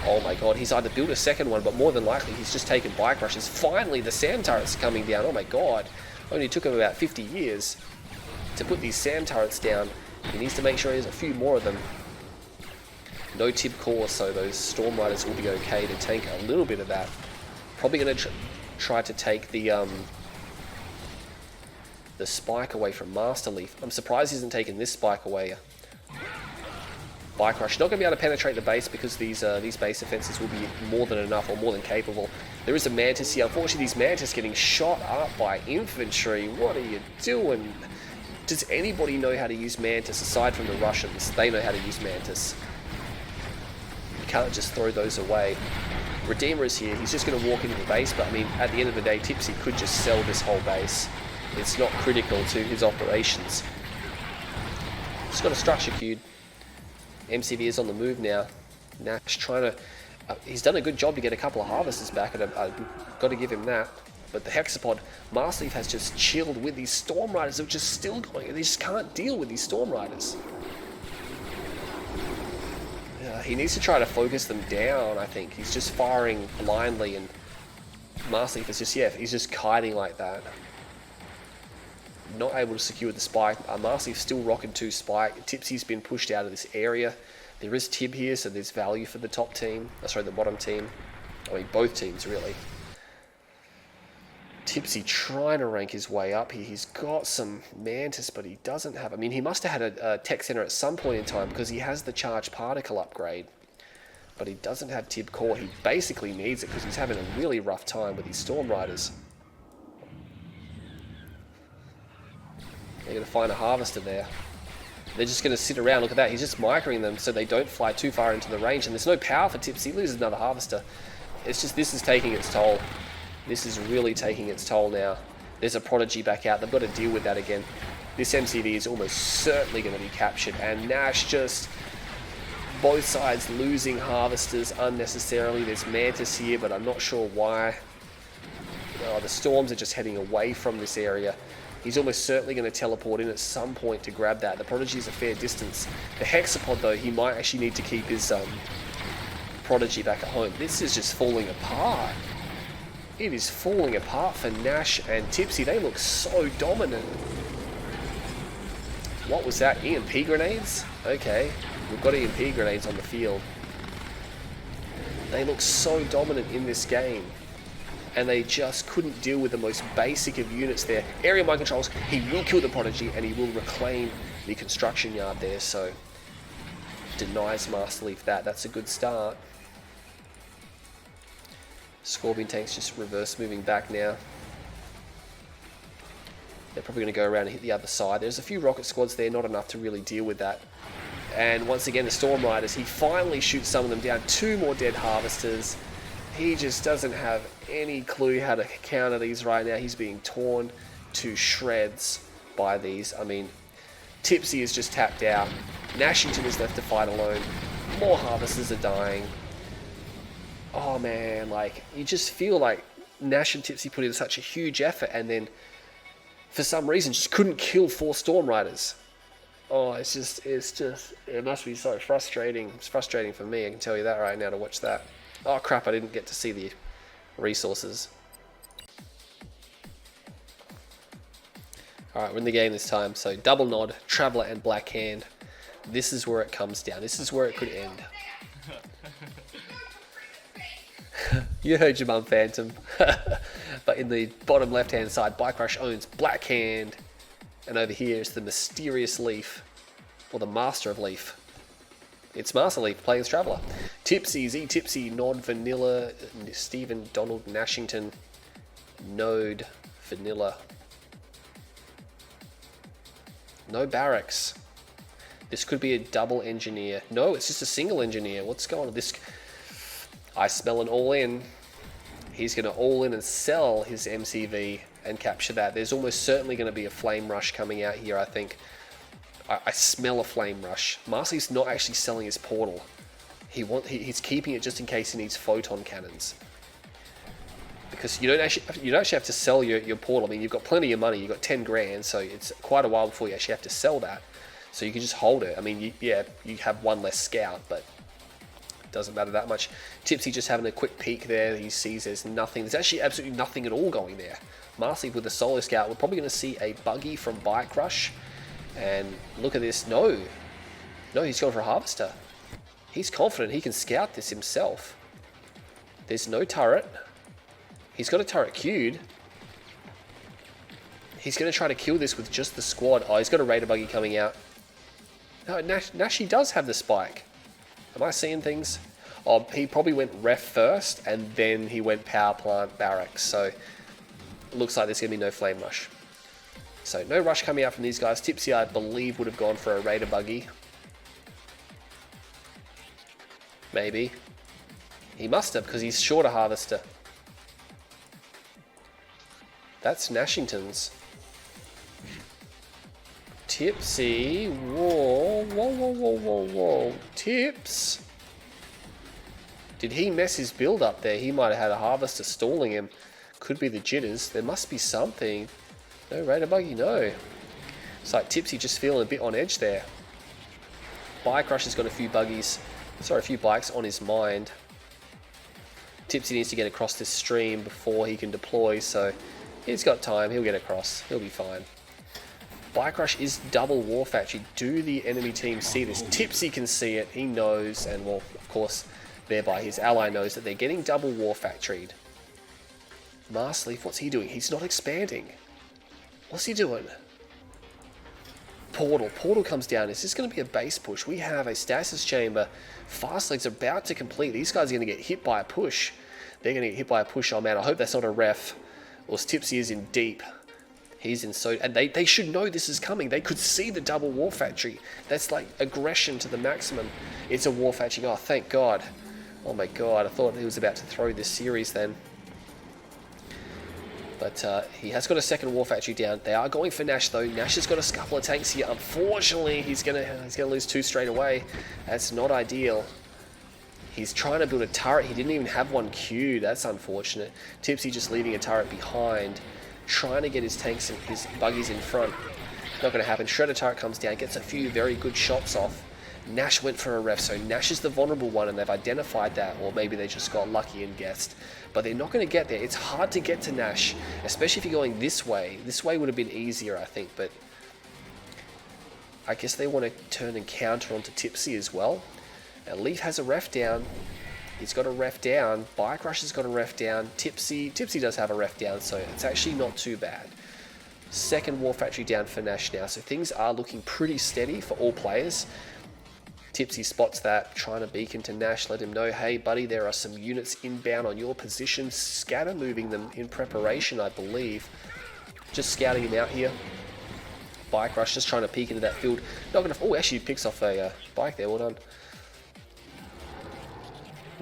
Oh my god, he's either built a second one, but more than likely he's just taken bike rushes. Finally, the SAM turrets are coming down. Oh my god. Only took him about 50 years to put these SAM turrets down. He needs to make sure there's a few more of them. No tib core, so those Storm Riders will be okay to tank a little bit of that. Probably going to try to take the spike away from Masterleaf. I'm surprised he hasn't taken this spike away. Bike Rush not going to be able to penetrate the base because these base defenses will be more than enough or more than capable. There is a Mantis here. Unfortunately, these Mantis getting shot up by infantry. What are you doing? Does anybody know how to use Mantis aside from the Russians? They know how to use Mantis. You can't just throw those away. Redeemer is here. He's just going to walk into the base, but I mean, at the end of the day, Tipzee could just sell this whole base. It's not critical to his operations. He's got a structure queued. MCV is on the move now. Nash trying to... he's done a good job to get a couple of harvesters back, and I've got to give him that. But the Hexapod, Masterleaf has just chilled with these Storm Riders, which is still going, and they just can't deal with these Storm Riders. He needs to try to focus them down, I think. He's just firing blindly, and Masterleaf is just, he's just kiting like that. Not able to secure the spike. Masterleaf's still rocking 2 spike. Tipzee's been pushed out of this area. There is Tib here, so there's value for the top team. Sorry, the bottom team. I mean, both teams, really. Tipzee trying to rank his way up here. He's got some Mantis, but he doesn't have... I mean, he must have had a tech center at some point in time because he has the charged particle upgrade. But he doesn't have Tib core. He basically needs it because he's having a really rough time with these Storm Riders. They're going to find a harvester there. They're just going to sit around. Look at that. He's just microing them so they don't fly too far into the range. And there's no power for Tipzee. He loses another harvester. It's just, this is taking its toll. This is really taking its toll now. There's a Prodigy back out. They've got to deal with that again. This MCV is almost certainly going to be captured. And Nash just... both sides losing harvesters unnecessarily. There's Mantis here, but I'm not sure why. Oh, the Storms are just heading away from this area. He's almost certainly going to teleport in at some point to grab that. The Prodigy is a fair distance. The Hexapod, though, he might actually need to keep his Prodigy back at home. This is just falling apart. It is falling apart for Nash and Tipzee. They look so dominant. What was that? EMP grenades? Okay, we've got EMP grenades on the field. They look so dominant in this game. And they just couldn't deal with the most basic of units there. Area mind controls, he will kill the Prodigy and he will reclaim the construction yard there, so denies Masterleaf that. That's a good start. Scorpion tanks just reverse moving back now. They're probably going to go around and hit the other side. There's a few rocket squads there, not enough to really deal with that. And once again, the Storm Riders, he finally shoots some of them down. 2 more dead harvesters. He just doesn't have any clue how to counter these right now. He's being torn to shreds by these. I mean, Tipzee is just tapped out. Nashington is left to fight alone. More harvesters are dying. Oh man, like, you just feel like Nash and Tipzee put in such a huge effort and then, for some reason, just couldn't kill 4 Storm Riders. Oh, it must be so frustrating. It's frustrating for me, I can tell you that right now, to watch that. Oh crap, I didn't get to see the resources. Alright, we're in the game this time. So Double Nod, Traveller and Black Hand. This is where it comes down. This is where it could end. You heard your mum, Phantom. But in the bottom left hand side, BikeRushOwnz, Black Hand. And over here is the Mysterious Leaf. Or the Master of Leaf. It's Masterleaf playing as Traveller. Tipzee, z+Tipzee, Nod, Vanilla, Stephen, Donald, Nashington, Node, vanilla. No barracks. This could be a double engineer. No, it's just a single engineer. What's going on? This, I smell an all-in. He's going to all-in and sell his MCV and capture that. There's almost certainly going to be a flame rush coming out here, I think. I smell a flame rush. Masterleaf's not actually selling his portal. He's keeping it just in case he needs photon cannons. Because you don't actually have to sell your portal. I mean, you've got plenty of money. You've got 10 grand, so it's quite a while before you actually have to sell that. So you can just hold it. I mean, you have one less scout, but it doesn't matter that much. Tipzee just having a quick peek there. He sees there's nothing. There's actually absolutely nothing at all going there. Masterleaf with the solo scout. We're probably going to see a buggy from Bike Rush. And look at this. No, he's going for a harvester. He's confident he can scout this himself. There's no turret. He's got a turret queued. He's going to try to kill this with just the squad. Oh, he's got a raider buggy coming out. No, Nash, he does have the spike. Am I seeing things? Oh, he probably went ref first, and then he went power plant barracks. So, it looks like there's going to be no flame rush. So, no rush coming out from these guys. Tipzee, I believe, would have gone for a raider buggy. Maybe. He must have, because he's short a harvester. That's Nashington's. Tipzee, whoa. Tips. Did he mess his build up there? He might have had a harvester stalling him. Could be the jitters. There must be something. No raider buggy, no. It's like Tipzee just feeling a bit on edge there. Bike Rush has got a few bikes on his mind. Tipzee needs to get across this stream before he can deploy, so he's got time. He'll get across. He'll be fine. Bike Rush is double War Factory. Do the enemy team see this? Tipzee can see it. He knows, and well, of course, thereby his ally knows that they're getting double War Factoried. Masterleaf, what's he doing? He's not expanding. What's he doing? Portal comes down. Is this going to be a base push? We have a stasis chamber. Fast legs about to complete. These guys are going to get hit by a push. They're going to get hit by a push. Oh man, I hope that's not a ref. Or Tipzee is in deep. He's in so... And they should know this is coming. They could see the double War Factory. That's like aggression to the maximum. It's a War Factory. Oh, thank God. Oh my God. I thought he was about to throw this series then. But he has got a second War Factory down. They are going for Nash though. Nash has got a couple of tanks here. Unfortunately, he's gonna lose 2 straight away. That's not ideal. He's trying to build a turret. He didn't even have one queued. That's unfortunate. Tipzee just leaving a turret behind. Trying to get his tanks and his buggies in front. Not going to happen. Shredder turret comes down. Gets a few very good shots off. Nash went for a ref. So Nash is the vulnerable one and they've identified that. Or maybe they just got lucky and guessed. But they're not going to get there. It's hard to get to Nash. Especially if you're going this way. This way would have been easier, I think. But I guess they want to turn and counter onto Tipzee as well. And Leaf has a ref down. He's got a ref down. Bike Rush has got a ref down. Tipzee does have a ref down, so it's actually not too bad. Second War Factory down for Nash now, so things are looking pretty steady for all players. Tipzee spots that, trying to beacon to Nash, let him know, hey buddy, there are some units inbound on your position. Scatter moving them in preparation, I believe. Just scouting him out here. Bike Rush just trying to peek into that field. Not gonna. Oh, actually picks off a bike there. Well done.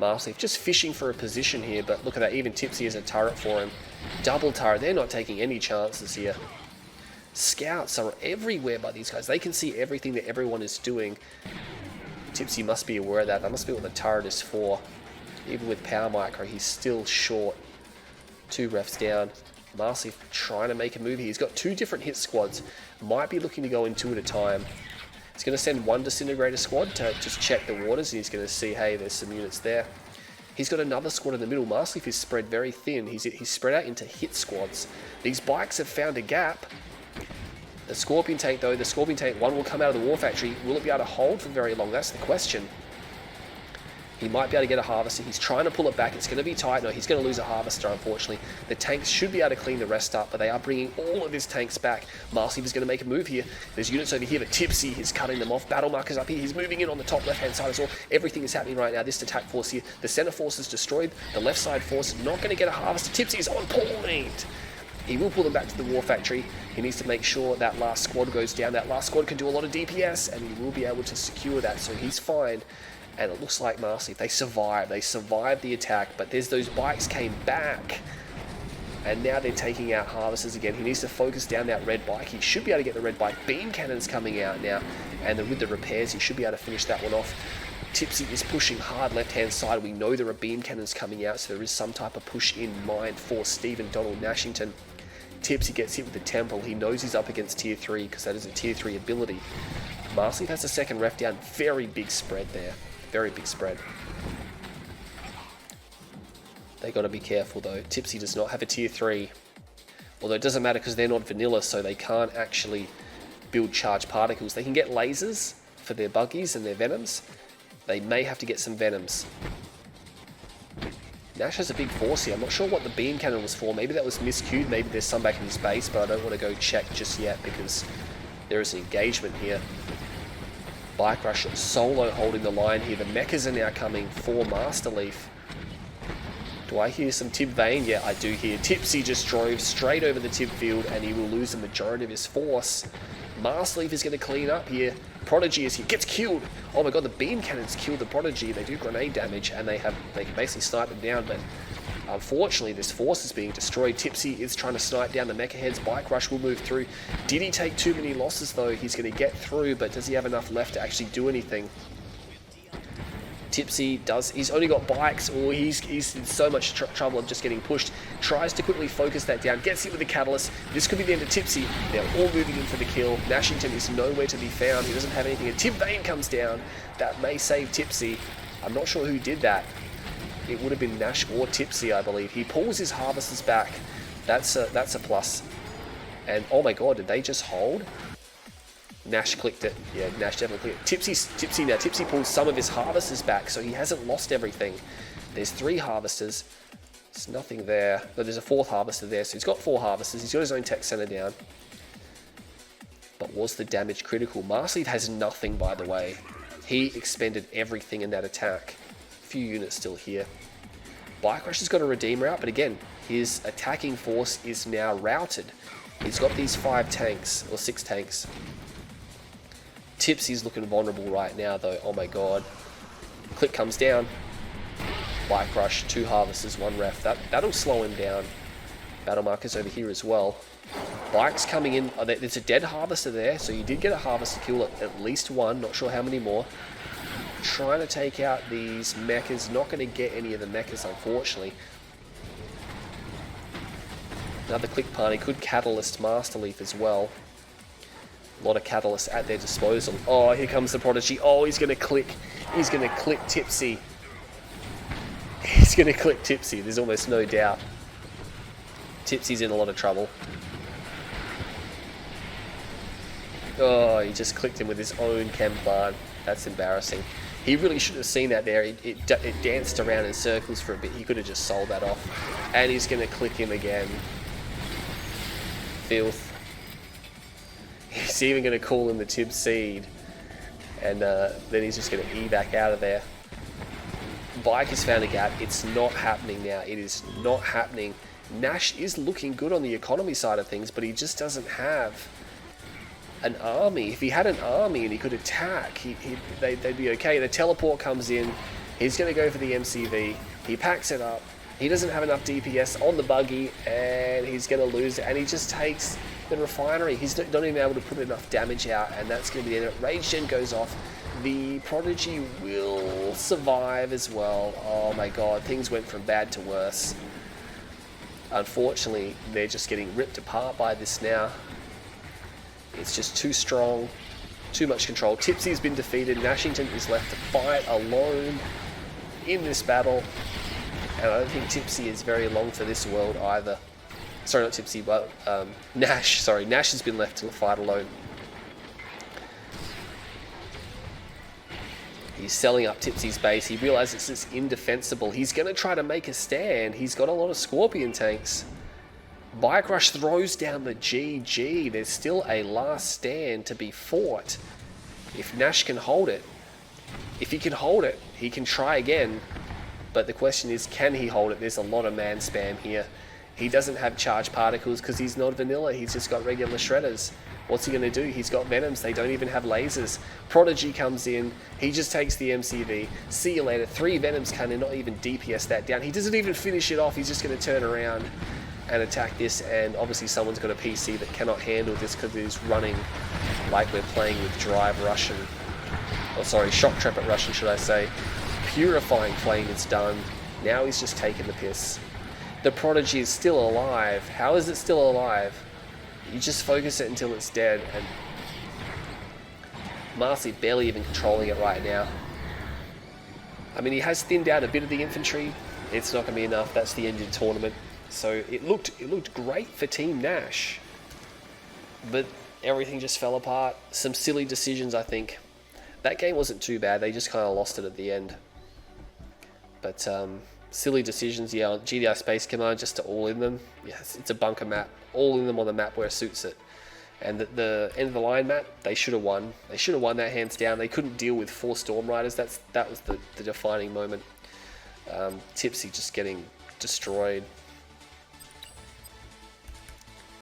Masterleaf just fishing for a position here, but look at that, even Tipzee has a turret for him. Double turret, they're not taking any chances here. Scouts are everywhere by these guys. They can see everything that everyone is doing. Tipzee must be aware of that. That must be what the turret is for. Even with power micro, he's still short. 2 refs down. Masterleaf trying to make a move here. He's got 2 different hit squads. Might be looking to go in 2 at a time. He's going to send 1 disintegrator squad to just check the waters, and he's going to see, hey, there's some units there. He's got another squad in the middle. Masterleaf is spread very thin. He's spread out into hit squads. These bikes have found a gap. The Scorpion tank, though, the Scorpion tank 1 will come out of the War Factory. Will it be able to hold for very long? That's the question. He might be able to get a harvester. He's trying to pull it back. It's going to be tight. No, he's going to lose a harvester, unfortunately. The tanks should be able to clean the rest up, but they are bringing all of his tanks back. Masterleaf is going to make a move here. There's units over here, but Tipzee is cutting them off. Battle markers up here. He's moving in on the top left-hand side as well. Everything is happening right now. This attack force here. The center force is destroyed. The left side force is not going to get a harvester. Tipzee is on point. He will pull them back to the war factory. He needs to make sure that last squad goes down. That last squad can do a lot of DPS, and he will be able to secure that, so he's fine. And it looks like Masterleaf, they survived. They survived the attack, but there's those bikes came back. And now they're taking out harvesters again. He needs to focus down that red bike. He should be able to get the red bike. Beam cannon's coming out now. And then with the repairs, he should be able to finish that one off. Tipzee is pushing hard left-hand side. We know there are beam cannons coming out, so there is some type of push in mind for Stephen Donald Nashington. Tipzee gets hit with the temporal. He knows he's up against tier 3 because that is a tier 3 ability. Masterleaf has a second ref down. Very big spread there. Very big spread. They got to be careful though. Tipzee does not have a tier 3. Although it doesn't matter because they're not vanilla, so they can't actually build charged particles. They can get lasers for their buggies and their venoms. They may have to get some venoms. Nash has a big force here. I'm not sure what the beam cannon was for. Maybe that was miscued. Maybe there's some back in his base, but I don't want to go check just yet because there is an engagement here. Bike Rush solo holding the line here. The mechas are now coming for Masterleaf. Do I hear some Tib Vane? Yeah, I do hear. Tipzee just drove straight over the Tib field and he will lose the majority of his force. Masterleaf is going to clean up here. Prodigy is here. Gets killed. Oh my god, the beam cannons killed the Prodigy. They do grenade damage and they can basically snipe them down, but unfortunately this force is being destroyed. Tipzee is trying to snipe down the mecha heads. Bike Rush will move through. Did he take too many losses though? He's going to get through, but does he have enough left to actually do anything? Tipzee does. He's only got bikes, or he's in so much trouble of just getting pushed. Tries to quickly focus that down. Gets hit with the catalyst. This could be the end of Tipzee. They're all moving in for the kill. Nashington is nowhere to be found. He doesn't have anything. And Tib Vane comes down. That may save Tipzee. I'm not sure who did that. It would have been Nash or Tipzee, I believe. He pulls his harvesters back. That's a plus. And oh my god, did they just hold? Nash clicked it. Yeah, Nash definitely clicked it. Tipzee pulls some of his harvesters back, so he hasn't lost everything. There's 3 harvesters. There's nothing there. No, there's a 4th harvester there, so he's got 4 harvesters. He's got his own tech center down. But was the damage critical? Masterleaf has nothing, by the way. He expended everything in that attack. A few units still here. Bike Rush has got a Redeemer out, but again, his attacking force is now routed. He's got these 5 tanks, or 6 tanks. Tipzee's looking vulnerable right now though. Oh my god. Click comes down. Bike Rush, 2 harvesters, 1 ref. That'll slow him down. Battle markers over here as well. Bikes coming in. Oh, there's a dead harvester there, so you did get a harvester kill at least 1. Not sure how many more. Trying to take out these mechas. Not going to get any of the mechas, unfortunately. Another click party could catalyst Masterleaf as well. A lot of catalysts at their disposal. Oh, here comes the Prodigy. Oh, he's going to click. He's going to click Tipzee. He's going to click Tipzee. There's almost no doubt. Tipzee's in a lot of trouble. Oh, he just clicked him with his own chem plant. That's embarrassing. He really should have seen that there. It danced around in circles for a bit. He could have just sold that off. And he's going to click him again. Filth. He's even going to call him the Tib Seed. And then he's just going to evac out of there. Bike has found a gap. It's not happening now. It is not happening. Nash is looking good on the economy side of things, but he just doesn't have an army. If he had an army and he could attack, they'd be okay. The teleport comes in. He's going to go for the MCV. He packs it up. He doesn't have enough DPS on the buggy, and he's going to lose it. And he just takes the refinery. He's not even able to put enough damage out, and that's going to be the end of it. Rage Gen goes off. The Prodigy will survive as well. Oh my god, things went from bad to worse. Unfortunately, they're just getting ripped apart by this now. It's just too strong, too much control. Tipzee's been defeated. Nashington is left to fight alone in this battle. And I don't think Tipzee is very long for this world either. Sorry, not Tipzee, but Nash. Sorry, Nash has been left to fight alone. He's selling up Tipzee's base. He realizes it's indefensible. He's going to try to make a stand. He's got a lot of Scorpion tanks. Bike Rush throws down the GG. There's still a last stand to be fought. If Nash can hold it. If he can hold it, he can try again. But the question is, can he hold it? There's a lot of man spam here. He doesn't have charged particles because he's not vanilla. He's just got regular shredders. What's he going to do? He's got Venoms. They don't even have lasers. Prodigy comes in. He just takes the MCV. See you later. 3 Venoms can not even DPS that down. He doesn't even finish it off. He's just going to turn around and attack this. And obviously someone's got a PC that cannot handle this because it is running like we're playing with Drive Russian. Oh, sorry, Shock Trepet Russian, should I say. Purifying Flame is done. Now he's just taking the piss. The Prodigy is still alive. How is it still alive? You just focus it until it's dead, and Marcy barely even controlling it right now. I mean, he has thinned out a bit of the infantry. It's not going to be enough. That's the end of the tournament. So it looked great for Team Nash, but everything just fell apart. Some silly decisions, I think. That game wasn't too bad. They just kind of lost it at the end. But silly decisions, yeah, on GDI Space Command, just to all in them. Yes, it's a bunker map. All in them on the map where it suits it. And the end of the line map, they should have won. They should have won that hands down. They couldn't deal with 4 Storm Riders. That was the defining moment. Tipzee just getting destroyed.